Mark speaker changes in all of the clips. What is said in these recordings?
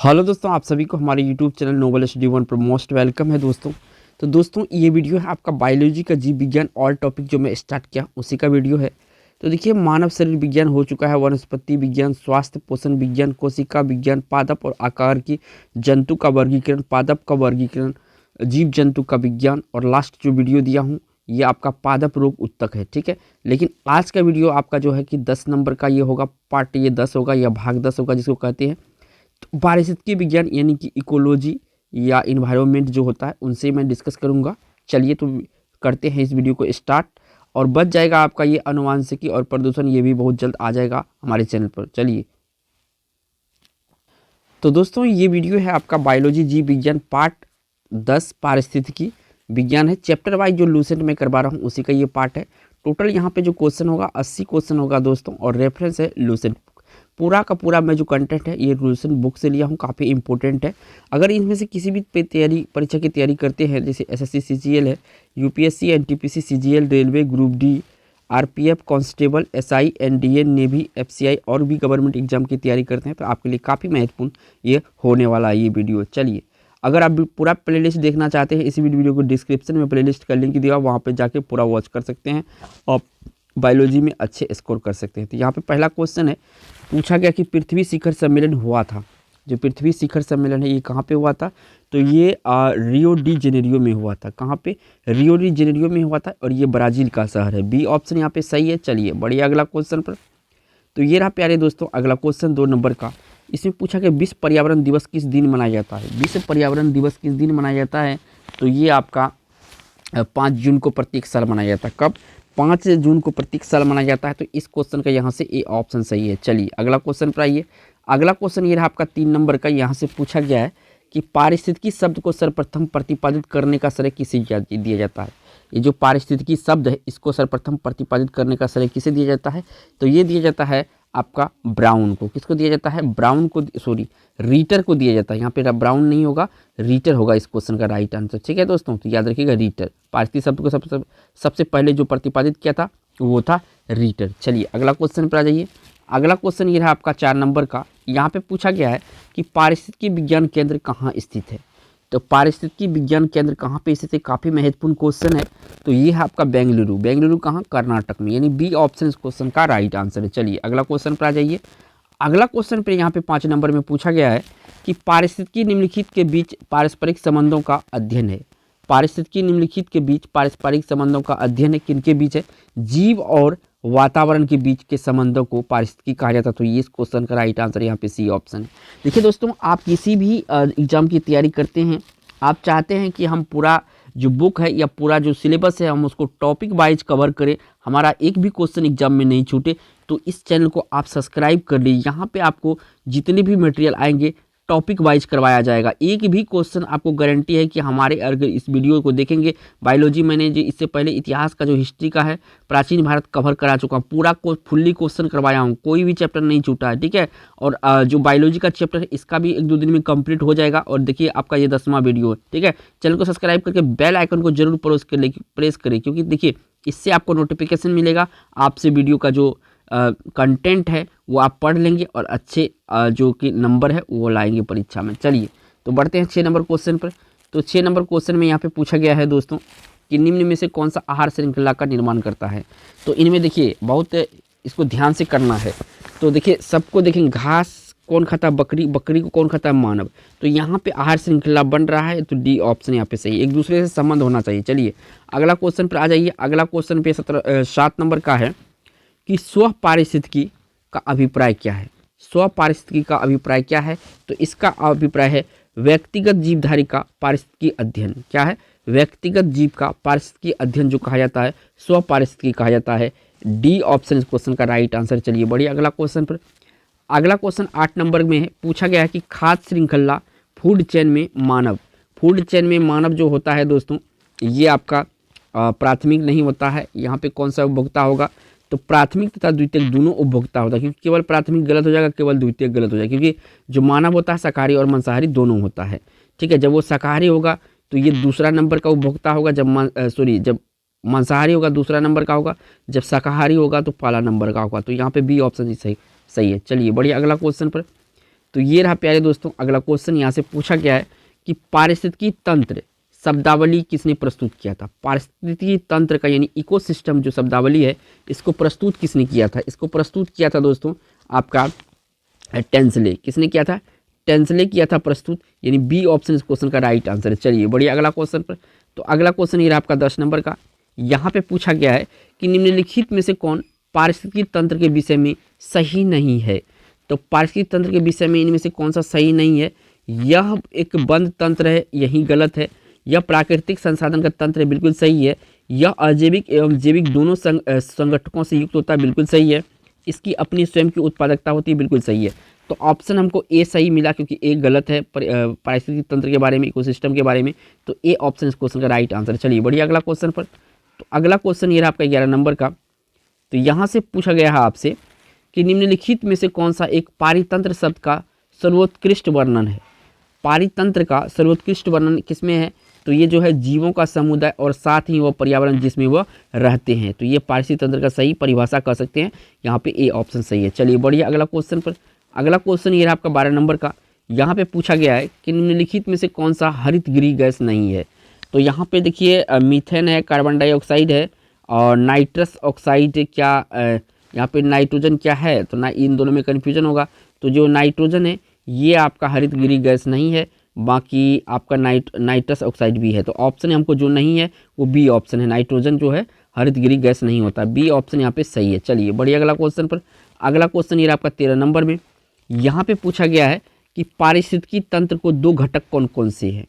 Speaker 1: Hello दोस्तों, आप सभी को हमारे YouTube channel Noble Study One पर मोस्ट वेलकम है दोस्तों। तो दोस्तों ये वीडियो है आपका बायोलॉजी का जीव विज्ञान ऑल टॉपिक जो मैं स्टार्ट किया उसी का वीडियो है। तो देखिए, मानव शरीर विज्ञान हो चुका है, वनस्पति विज्ञान, स्वास्थ्य पोषण विज्ञान, कोशिका विज्ञान, पादप और आकार की, जंतु का वर्गीकरण, पादप का वर्गीकरण, जीव जंतु का विज्ञान, और लास्ट जो वीडियो दिया हूँ ये आपका पादप रोग उत्तक है। ठीक है, लेकिन आज का वीडियो आपका जो है कि 10 नंबर का ये होगा, पार्ट ये 10 होगा या भाग 10 होगा जिसको कहते हैं। पारिस्थितिकी विज्ञान यानी कि इकोलॉजी या इन्वायरमेंट जो होता है उनसे मैं डिस्कस करूंगा। चलिए तो करते हैं इस वीडियो को स्टार्ट, और बच जाएगा आपका ये अनुवांशिकी और प्रदूषण, ये भी बहुत जल्द आ जाएगा हमारे चैनल पर। चलिए तो दोस्तों ये वीडियो है आपका बायोलॉजी जीव विज्ञान पार्ट 10 पारिस्थितिकी विज्ञान है, चैप्टर वाइज जो लूसेंट में करवा रहा हूँ उसी का ये पार्ट है। टोटल यहाँ पे जो क्वेश्चन होगा 80 क्वेश्चन होगा दोस्तों, और रेफरेंस है लूसेंट। पूरा का पूरा मैं जो कंटेंट है ये लूसेंट बुक से लिया हूँ, काफ़ी इंपॉर्टेंट है। अगर इनमें से किसी भी पे तैयारी परीक्षा की तैयारी करते हैं, जैसे एसएससी सीजीएल है, UPSC NTPC CGL, railway group D, RPF constable, SI, NDA, navy, FCI और भी गवर्नमेंट एग्जाम की तैयारी करते हैं तो आपके लिए काफ़ी महत्वपूर्ण ये होने वाला है ये वीडियो। चलिए, अगर आप पूरा प्लेलिस्ट देखना चाहते हैं, इसी वीडियो को डिस्क्रिप्शन में प्लेलिस्ट का लिंक दिया, वहाँ पर जाके पूरा वॉच कर सकते हैं और बायोलॉजी में अच्छे स्कोर कर सकते हैं। तो यहाँ पे पहला क्वेश्चन है, पूछा गया कि पृथ्वी शिखर सम्मेलन हुआ था। जो पृथ्वी शिखर सम्मेलन है ये कहाँ पे हुआ था? तो ये रियो डी जेनेरियो में हुआ था। कहाँ पे? रियो डी जेनेरियो में हुआ था, और ये ब्राज़ील का शहर है। बी ऑप्शन यहाँ पे सही है। चलिए बढ़िया, अगला क्वेश्चन पर। तो ये रहा प्यारे दोस्तों अगला क्वेश्चन 2 नंबर का। इसमें पूछा गया विश्व पर्यावरण दिवस किस दिन मनाया जाता है? विश्व पर्यावरण दिवस किस दिन मनाया जाता है? तो ये आपका 5 जून को प्रत्येक साल मनाया जाता है। कब? 5 जून को प्रत्येक साल मनाया जाता है। तो इस क्वेश्चन का यहाँ से ए ऑप्शन सही है। चलिए अगला क्वेश्चन पर आइए। अगला क्वेश्चन ये रहा आपका 3 नंबर का। यहाँ से पूछा गया है कि पारिस्थितिकी शब्द को सर्वप्रथम प्रतिपादित करने का श्रेय किसे दिया जाता है? ये जो पारिस्थितिकी शब्द है इसको सर्वप्रथम प्रतिपादित करने का श्रेय किसे दिया जाता है? तो ये दिया जाता है आपका ब्राउन को। किसको दिया जाता है? ब्राउन को, सॉरी रीटर को दिया जाता है। यहाँ पे ब्राउन नहीं होगा, रीटर होगा इस क्वेश्चन का राइट आंसर। ठीक है दोस्तों, तो याद रखिएगा रीटर। पारिस्थितिकी शब्द को सबसे पहले जो प्रतिपादित किया था वो था रीटर। चलिए अगला क्वेश्चन पर आ जाइए। अगला क्वेश्चन ये रहा आपका 4 नंबर का। यहाँ पे पूछा गया है कि पारिस्थितिकी विज्ञान केंद्र कहाँ स्थित है? तो पारिस्थितिकी विज्ञान केंद्र कहाँ पे स्थित है? काफ़ी महत्वपूर्ण क्वेश्चन है। तो ये है आपका बेंगलुरु। बेंगलुरु कहाँ? कर्नाटक में, यानी बी ऑप्शन इस क्वेश्चन का राइट आंसर है। चलिए अगला क्वेश्चन पर आ जाइए। अगला क्वेश्चन पे यहाँ पे 5 नंबर में पूछा गया है कि पारिस्थितिकी निम्नलिखित के बीच पारस्परिक संबंधों का अध्ययन है। पारिस्थितिकी निम्नलिखित के बीच पारस्परिक संबंधों का अध्ययन है, किनके बीच है? जीव और वातावरण के बीच के संबंधों को पारिस्थितिकी कहा जाता है। तो ये इस क्वेश्चन का राइट आंसर यहाँ पे सी ऑप्शन है। देखिए दोस्तों, आप किसी भी एग्जाम की तैयारी करते हैं, आप चाहते हैं कि हम पूरा जो बुक है या पूरा जो सिलेबस है हम उसको टॉपिक वाइज कवर करें, हमारा एक भी क्वेश्चन एग्जाम में नहीं छूटे, तो इस चैनल को आप सब्सक्राइब कर लीजिए। यहाँ पे आपको जितने भी मटेरियल आएंगे टॉपिक वाइज करवाया जाएगा। एक भी क्वेश्चन आपको गारंटी है कि हमारे अगर इस वीडियो को देखेंगे, बायोलॉजी मैंने जो इससे पहले इतिहास का जो हिस्ट्री का है, प्राचीन भारत कवर करा चुका हूँ, पूरा को फुल्ली क्वेश्चन करवाया हूँ, कोई भी चैप्टर नहीं छूटा है। ठीक है, और जो बायोलॉजी का चैप्टर है इसका भी 1-2 दिन में कंप्लीट हो जाएगा। और देखिए आपका ये 10वां वीडियो है। ठीक है, चैनल को सब्सक्राइब करके बेल आइकन को जरूर प्रेस करें, क्योंकि देखिए इससे आपको नोटिफिकेशन मिलेगा, आपसे वीडियो का जो कंटेंट है वो आप पढ़ लेंगे और अच्छे जो कि नंबर है वो लाएंगे परीक्षा में। चलिए तो बढ़ते हैं 6 नंबर क्वेश्चन पर। तो 6 नंबर क्वेश्चन में यहाँ पे पूछा गया है दोस्तों कि निम्न में से कौन सा आहार श्रृंखला का निर्माण करता है? तो इनमें देखिए बहुत इसको ध्यान से करना है। तो देखिए सबको देखेंगे, घास कौन खाता है? बकरी। बकरी को कौन खाता है? मानव। तो यहाँ पे आहार श्रृंखला बन रहा है, तो डी ऑप्शन यहाँ पे सही, एक दूसरे से संबंध होना चाहिए। चलिए अगला क्वेश्चन पर आ जाइए। अगला क्वेश्चन पे 7 नंबर का है कि स्व पारिस्थितिकी का अभिप्राय क्या है? स्व पारिस्थितिकी का अभिप्राय क्या है? तो इसका अभिप्राय है व्यक्तिगत जीवधारी का पारिस्थितिकी अध्ययन। क्या है? व्यक्तिगत जीव का पारिस्थितिकी अध्ययन जो कहा जाता है स्व पारिस्थितिकी कहा जाता है। डी ऑप्शन इस क्वेश्चन का राइट आंसर। चलिए बढ़िए, अगला क्वेश्चन पर। अगला क्वेश्चन 8 नंबर में है। पूछा गया है कि खाद्य श्रृंखला फूड चेन में मानव। फूड चेन में मानव जो होता है दोस्तों, ये आपका प्राथमिक नहीं होता है। यहाँ पे कौन सा उपभोक्ता होगा? तो प्राथमिक तथा द्वितीयक दोनों उपभोक्ता होता है, क्योंकि केवल प्राथमिक गलत हो जाएगा, केवल द्वितीयक गलत हो जाएगा, क्योंकि जो मानव होता है शाकाहारी और मांसाहारी दोनों होता है। ठीक है, जब वो शाकाहारी होगा तो ये दूसरा नंबर का उपभोक्ता होगा, जब मांसाहारी होगा दूसरा नंबर का होगा, जब शाकाहारी होगा तो पहला नंबर का होगा। तो यहाँ पे बी ऑप्शन ही सही है। चलिए बढ़िया, अगला क्वेश्चन पर। तो ये रहा प्यारे दोस्तों अगला क्वेश्चन। यहाँ से पूछा गया है कि पारिस्थितिकी तंत्र शब्दावली किसने प्रस्तुत किया था। पारिस्थितिकी तंत्र का यानी इकोसिस्टम जो शब्दावली है इसको प्रस्तुत किसने किया था। इसको प्रस्तुत किया था दोस्तों आपका टेंसले। किसने किया था? टेंसले किया था प्रस्तुत, यानी बी ऑप्शन इस क्वेश्चन का राइट आंसर है। चलिए बढ़िए अगला क्वेश्चन पर। तो अगला क्वेश्चन ये रहा आपका 10 नंबर का। यहाँ पे पूछा गया है कि निम्नलिखित में से कौन पारिस्थितिकी तंत्र के विषय में सही नहीं है। तो पारिस्थितिकी तंत्र के विषय में इनमें से कौन सा सही नहीं है? यह एक बंद तंत्र है, यही गलत है। यह प्राकृतिक संसाधन का तंत्र है, बिल्कुल सही है। यह अजैविक एवं जैविक दोनों संगठकों से युक्त होता है, बिल्कुल सही है। इसकी अपनी स्वयं की उत्पादकता होती है, बिल्कुल सही है। तो ऑप्शन हमको ए सही मिला क्योंकि ए गलत है पारिस्थितिक तंत्र के बारे में, इकोसिस्टम के बारे में। तो ए ऑप्शन इस क्वेश्चन का राइट आंसर। चलिए बढ़िया अगला क्वेश्चन पर। तो अगला क्वेश्चन ये रहा आपका 11 नंबर का। तो यहाँ से पूछा गया है आपसे कि निम्नलिखित में से कौन सा एक पारितंत्र शब्द का सर्वोत्कृष्ट वर्णन है। पारितंत्र का सर्वोत्कृष्ट वर्णन किसमें है? तो ये जो है जीवों का समुदाय और साथ ही वह पर्यावरण जिसमें वह रहते हैं। तो ये पारिस्थितिक तंत्र का सही परिभाषा कह सकते हैं। यहाँ पे ए ऑप्शन सही है। चलिए बढ़िया अगला क्वेश्चन पर। अगला क्वेश्चन ये रहा आपका 12 नंबर का। यहाँ पे पूछा गया है कि निम्नलिखित में से कौन सा हरितगृह गैस नहीं है। तो यहाँ पे देखिए मीथेन है, कार्बन डाइऑक्साइड है और नाइट्रस ऑक्साइड क्या यहाँ पे नाइट्रोजन क्या है? तो ना इन दोनों में कन्फ्यूजन होगा। तो जो नाइट्रोजन है ये आपका हरितगृह गैस नहीं है, बाकी आपका नाइट्रस ऑक्साइड भी है। तो ऑप्शन हमको जो नहीं है वो बी ऑप्शन है, नाइट्रोजन जो है हरितगृह गैस नहीं होता। बी ऑप्शन यहाँ पे सही है। चलिए बढ़िया अगला क्वेश्चन पर। अगला क्वेश्चन ये आपका 13 नंबर में। यहाँ पे पूछा गया है कि पारिस्थितिकी तंत्र को दो घटक कौन कौन से हैं।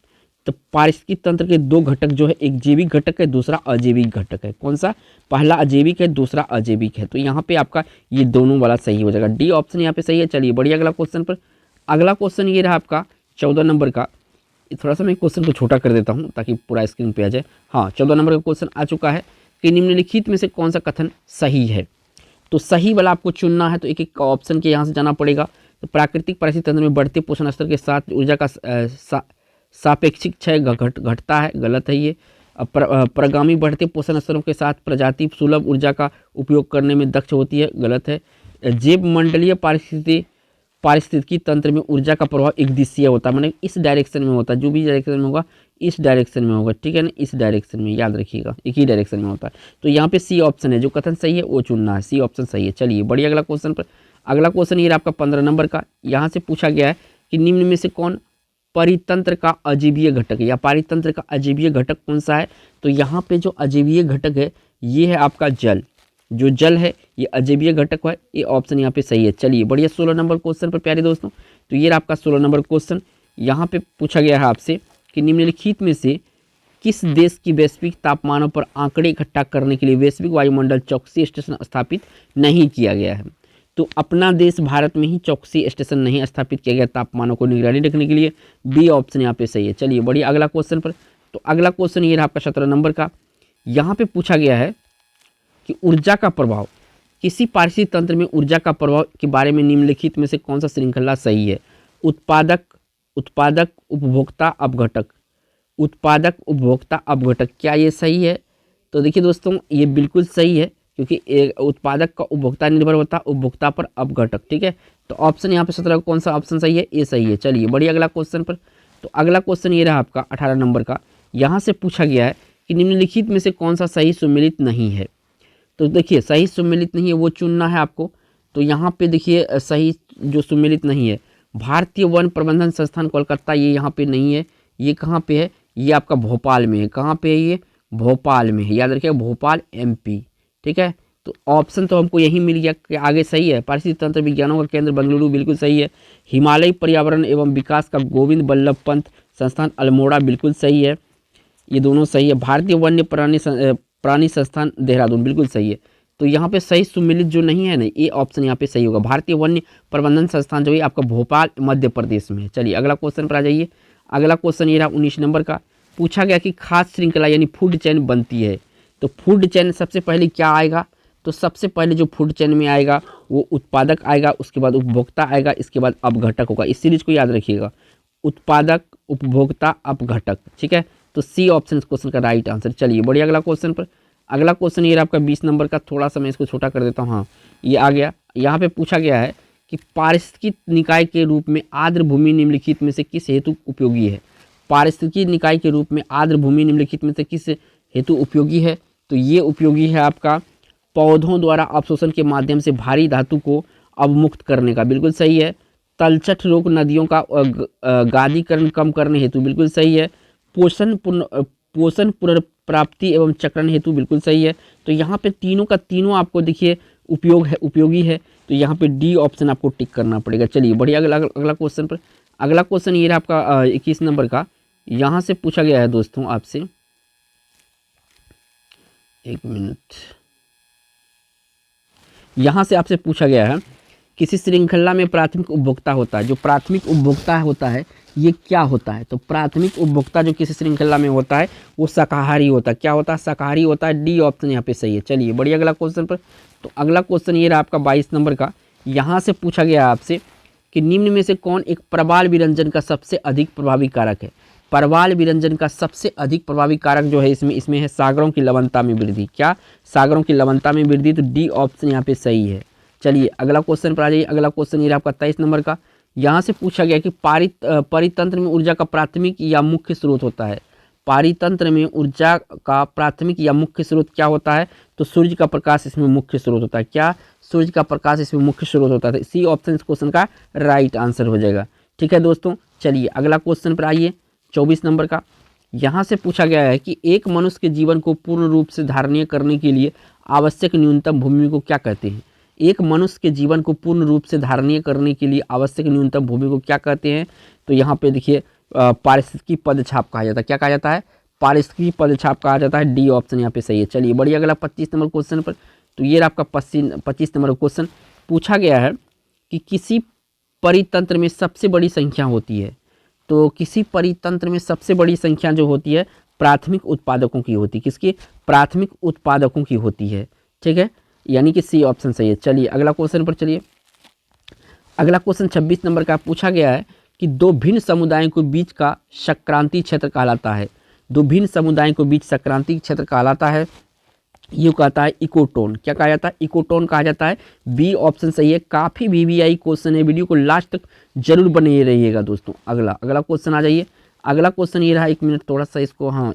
Speaker 1: तो पारिस्थितिकी तंत्र के दो घटक जो है, एक जैविक घटक है, दूसरा अजैविक घटक है। कौन सा? पहला अजैविक है, दूसरा अजैविक है। तो यहाँ पे आपका ये दोनों वाला सही हो जाएगा। डी ऑप्शन यहाँ पे सही है। चलिए बढ़िया अगला क्वेश्चन पर। अगला क्वेश्चन ये रहा आपका 14 नंबर का। थोड़ा सा मैं क्वेश्चन को छोटा कर देता हूँ ताकि पूरा स्क्रीन पे आ जाए। हाँ 14 नंबर का क्वेश्चन आ चुका है कि निम्नलिखित में से कौन सा कथन सही है। तो सही वाला आपको चुनना है, तो एक एक ऑप्शन के यहाँ से जाना पड़ेगा। तो प्राकृतिक पारिस्थितिक तंत्र में बढ़ते पोषण स्तर के साथ ऊर्जा का सापेक्षिक क्षय घटता है, गलत है ये। प्रगामी बढ़ते पोषण स्तरों के साथ प्रजाति सुलभ ऊर्जा का उपयोग करने में दक्ष होती है, गलत है। जैव मंडलीय पारिस्थितिकी तंत्र में ऊर्जा का प्रभाव एक दिशीय होता है, माने इस डायरेक्शन में होता है, जो भी डायरेक्शन में होगा इस डायरेक्शन में होगा, ठीक है ना, इस डायरेक्शन में, याद रखिएगा एक ही डायरेक्शन में होता है। तो यहाँ पे सी ऑप्शन है, जो कथन सही है वो चुनना है, सी ऑप्शन सही है। चलिए बढ़िया अगला क्वेश्चन पर। अगला क्वेश्चन ये आपका 15 नंबर का। यहाँ से पूछा गया है कि निम्न में से कौन परितंत्र का अजीवीय घटक है, या पारितंत्र का अजीवीय घटक कौन सा है। तो यहाँ पे जो अजीवीय घटक है ये है आपका जल। जो जल है ये अजैवीय घटक है, ये ऑप्शन यहाँ पे सही है। चलिए बढ़िया 16 नंबर क्वेश्चन पर प्यारे दोस्तों। तो ये आपका 16 नंबर क्वेश्चन। यहाँ पे पूछा गया है आपसे कि निम्नलिखित में से किस देश की वैश्विक तापमानों पर आंकड़े इकट्ठा करने के लिए वैश्विक वायुमंडल चौकसी स्टेशन स्थापित नहीं किया गया है। तो अपना देश भारत में ही चौकसी स्टेशन नहीं स्थापित किया गया तापमानों को निगरानी रखने के लिए, बी ऑप्शन यहाँ पे सही है। चलिए बढ़िया अगला क्वेश्चन पर। तो अगला क्वेश्चन ये रहा आपका 17 नंबर का। यहाँ पे पूछा गया है कि ऊर्जा का प्रभाव, किसी पारिस्थितिक तंत्र में ऊर्जा का प्रभाव के बारे में निम्नलिखित में से कौन सा श्रृंखला सही है। उत्पादक उपभोक्ता अपघटक, उत्पादक उपभोक्ता अपघटक, क्या ये सही है। तो देखिए दोस्तों ये बिल्कुल सही है, क्योंकि उत्पादक का उपभोक्ता निर्भर होता है, उपभोक्ता पर अपघटक, ठीक है। तो ऑप्शन यहाँ पे 17 कौन सा ऑप्शन सही है, ये सही है। चलिए बढ़िया अगला क्वेश्चन पर। तो अगला क्वेश्चन ये रहा आपका 18 नंबर का। यहाँ से पूछा गया है कि निम्नलिखित में से कौन सा सही सुमेलित नहीं है। तो देखिए सही सुमेलित नहीं है वो चुनना है आपको। तो यहाँ पे देखिए सही जो सुमेलित नहीं है, भारतीय वन प्रबंधन संस्थान कोलकाता, ये यहाँ पे नहीं है। ये कहाँ पे है, ये आपका भोपाल में है। कहाँ पे है ये, भोपाल में है, याद रखिएगा भोपाल MP, ठीक है। तो ऑप्शन तो हमको यही मिल गया कि आगे सही है। पारिस्थितिक तंत्र विज्ञानों का केंद्र बेंगलुरु बिल्कुल सही है। हिमालयी पर्यावरण एवं विकास का गोविंद बल्लभ पंत संस्थान अल्मोड़ा बिल्कुल सही है, ये दोनों सही है। भारतीय वन्य प्राणी संस्थान देहरादून बिल्कुल सही है। तो यहाँ पे सही सुमेलित जो नहीं है ना, ये ऑप्शन यहाँ पे सही होगा। भारतीय वन्य प्रबंधन संस्थान जो है आपका भोपाल मध्य प्रदेश में है। चलिए अगला क्वेश्चन पर आ जाइए। अगला क्वेश्चन ये रहा 19 नंबर का। पूछा गया कि खाद्य श्रृंखला यानी फूड चेन बनती है। तो फूड चेन सबसे पहले क्या आएगा, तो सबसे पहले जो फूड चेन में आएगा वो उत्पादक आएगा, उसके बाद उपभोक्ता आएगा, इसके बाद अपघटक होगा। इस सीरीज को याद रखिएगा, उत्पादक, उपभोक्ता, अपघटक, ठीक है। तो सी ऑप्शन इस क्वेश्चन का राइट आंसर। चलिए बढ़िया अगला क्वेश्चन पर। अगला क्वेश्चन ये आपका 20 नंबर का। थोड़ा सा मैं इसको छोटा कर देता हूँ, हाँ ये आ गया। यहाँ पे पूछा गया है कि पारिस्थितिकी निकाय के रूप में आर्द्र भूमि निम्नलिखित में से किस हेतु उपयोगी है। पारिस्थितिकी निकाय के रूप में आर्द्र भूमि निम्नलिखित में से किस हेतु उपयोगी है। तो ये उपयोगी है आपका पौधों द्वारा अवशोषण के माध्यम से भारी धातु को अवमुक्त करने का, बिल्कुल सही है। तलछट रोग नदियों का गादीकरण कम करने हेतु, बिल्कुल सही है। पोषण पुनर्प्राप्ति एवं चक्रण हेतु, बिल्कुल सही है। तो यहाँ पे तीनों का तीनों आपको देखिए उपयोगी है। तो यहाँ पे डी ऑप्शन आपको टिक करना पड़ेगा। चलिए बढ़िया, अगला क्वेश्चन पर। अगला क्वेश्चन ये रहा आपका 21 नंबर का। यहाँ से पूछा गया है दोस्तों आपसे, एक मिनट, यहाँ से आपसे पूछा गया है किसी श्रृंखला में प्राथमिक उपभोक्ता होता है। जो प्राथमिक उपभोक्ता होता है ये क्या होता है। तो प्राथमिक उपभोक्ता जो किसी श्रृंखला में होता है वो शाकाहारी होता है। क्या होता है, शाकाहारी होता है। डी ऑप्शन यहाँ पे सही है। चलिए बढ़िया, अगला क्वेश्चन पर। तो अगला क्वेश्चन ये रहा आपका 22 नंबर का। यहाँ से पूछा गया आपसे कि निम्न में से कौन एक प्रवाल विरंजन का सबसे अधिक प्रभावी कारक है। प्रवाल विरंजन का सबसे अधिक प्रभावी कारक जो है इसमें है सागरों की लवणता में वृद्धि। क्या, सागरों की लवणता में वृद्धि। तो डी ऑप्शन यहाँ पे सही है। चलिए अगला क्वेश्चन पर आ जाइए। अगला क्वेश्चन ये आपका 23 नंबर का। यहाँ से पूछा गया कि परितंत्र में ऊर्जा का प्राथमिक या मुख्य स्रोत होता है। पारितंत्र में ऊर्जा का प्राथमिक या मुख्य स्रोत क्या होता है। तो सूर्य का प्रकाश इसमें मुख्य स्रोत होता है। क्या, सूर्य का प्रकाश इसमें मुख्य स्रोत होता है। सी ऑप्शन इस क्वेश्चन का राइट आंसर हो जाएगा। ठीक है दोस्तों, चलिए अगला क्वेश्चन पर आइए 24 नंबर का। यहाँ से पूछा गया है कि एक मनुष्य के जीवन को पूर्ण रूप से धारणीय करने के लिए आवश्यक न्यूनतम भूमि को क्या कहते हैं। एक मनुष्य के जीवन को पूर्ण रूप से धारणीय करने के लिए आवश्यक न्यूनतम भूमि को क्या कहते हैं। तो यहाँ पे देखिए पारिस्थितिकी पदछाप कहा जाता है। क्या कहा जाता है, पारिस्थितिकी पदछाप कहा जाता है। डी ऑप्शन यहाँ पे सही है। चलिए बढ़िया, अगला 25 नंबर क्वेश्चन पर। तो ये आपका 25 नंबर क्वेश्चन पूछा गया है कि किसी परितंत्र में सबसे बड़ी संख्या होती है। तो किसी परितंत्र में सबसे बड़ी संख्या जो होती है प्राथमिक उत्पादकों की होती है। किसकी, प्राथमिक उत्पादकों की होती है। ठीक है, यानी कि सी ऑप्शन सही है। चलिए अगला क्वेश्चन पर चलिए। अगला क्वेश्चन 26 नंबर का पूछा गया है कि दो भिन्न समुदायों के बीच का संक्रांति क्षेत्र कहलाता है। दो भिन्न समुदायों के बीच संक्रांति क्षेत्र कहलाता है, ये कहता है इकोटोन। क्या कहा जाता है, इकोटोन कहा जाता है। बी ऑप्शन सही है। काफ़ी वीवीआई क्वेश्चन है, वीडियो को लास्ट तक जरूर बने रहिएगा दोस्तों। अगला क्वेश्चन आ जाइए। अगला क्वेश्चन ये रहा, एक मिनट थोड़ा सा इसको, हाँ